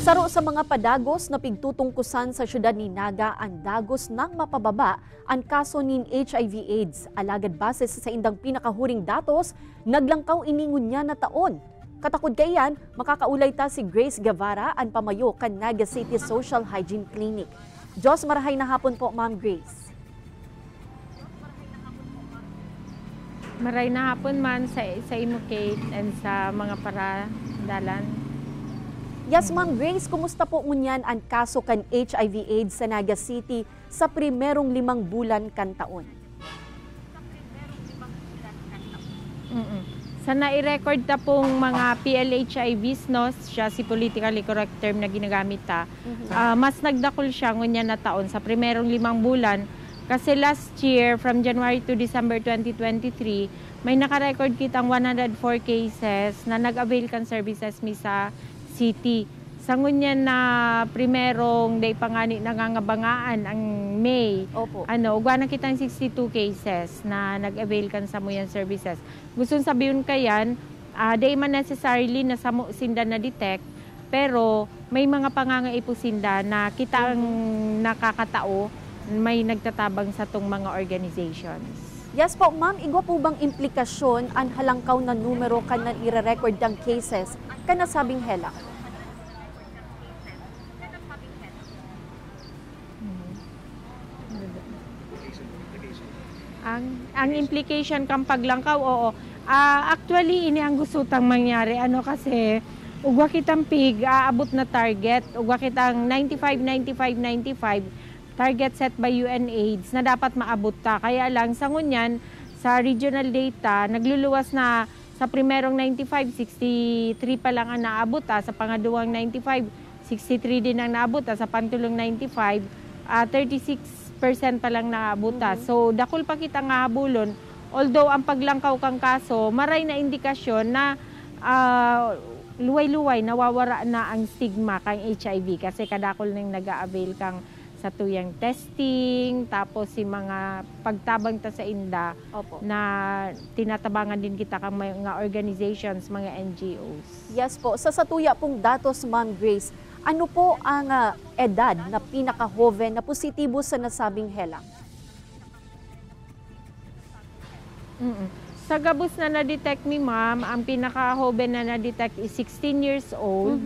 Saro sa mga padagos na pigtutungkusan sa syudad ni Naga ang dagos ng mapababa ang kaso nin HIV/AIDS. Alagad base sa indang pinakahuring datos, naglangkaw iningon niya na taon. Katakod kayan, makakaulay ta si Grace Guevara ang pamayo kan Naga City Social Hygiene Clinic. Diyos marahay na hapon po, Ma'am Grace. Maray na hapon man sa imo, Kate, and sa mga paradalan. Yes, Ma'am Grace, kumusta po ngunyan ang kaso kan HIV/AIDS sa Naga City sa primerong 5 bulan kan taon? Sa nai-record ta pong mga PLHIVs, no, siya si politically correct term na ginagamit ta, mas nagdakol siya ngunyan na taon sa primerong 5 bulan. Kasi last year, from January to December 2023, may naka-record kitang 104 cases na nag-avail kan services mi sa city. Sa ngunyan na primerong day pangani nangangabangaan ang May. Opo. Ugwa na kitang 62 cases na nag-avail kan sa muyan services. Gusto sabihin kayan, day man necessarily na sa sinda na detect, pero may mga pangangaipusinda na kita ang nakakatao, may nagtatabang sa tong mga organizations. Yes po, Ma'am, igwa po bang implikasyon ang halangkaw na numero kan na ire-record ng cases kan nasabing helang? Ang implication kang paglangkaw, oo. Actually, ini ang gustutang mangyari. Kasi, ugwa kitang aabot na target. Ugwa kitang 95, target set by UNAIDS na dapat maabot ta. Kaya lang, sa ngunyan, sa regional data, nagluluwas na sa primerong 95, 63 pa lang ang naabot ta. Sa pangaduwang 95, 63 din ang naabot ta. Sa pantulong 95, 36% pa lang naabot ta. So, dakol pa kita nga habulon. Although, ang paglangkaw kang kaso, maray na indikasyon na luway-luway, nawawara na ang stigma kang HIV kasi kadakol nang nag-a-avail kang sa tuyang testing, tapos si mga pagtabang ta sa inda. Opo. Na tinatabangan din kita kang mga organizations, mga NGOs. Yes po. Sa tuya pong datos, Ma'am Grace, ano po ang edad na pinaka-hoven na positibo sa nasabing helang? Sa gabos na na-detect ni Ma'am, ang pinaka-hoven na na-detect is 16 years old.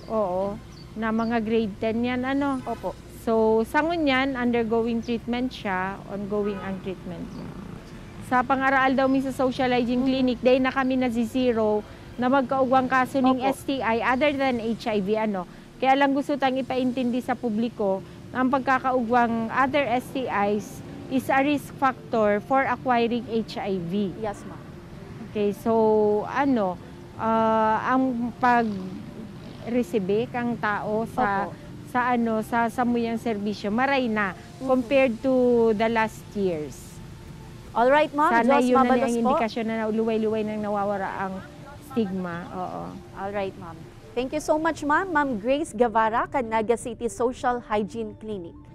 Oo. Na mga grade 10 yan, Opo. So, sa ngunyan, undergoing treatment siya, ongoing ang treatment niya. Sa pang-araal daw mi sa Social Hygiene Clinic, day na kami na zero na magkaugwang kaso ng STI other than HIV. Kaya lang gusto tang ipaintindi sa publiko na ang pagkakaugwang other STIs is a risk factor for acquiring HIV. Yes, ma'am. Okay, so ang pag-receive kang tao sa samuyang serbisyo, maray na compared to the last years. All right, ma'am. Sana Diyos yun na mabalos ang po. indikasyon na luway-luway nang nawawara ang stigma. Oo. All right, ma'am. Thank you so much, ma'am. Ma'am Grace Guevara, Naga City Social Hygiene Clinic.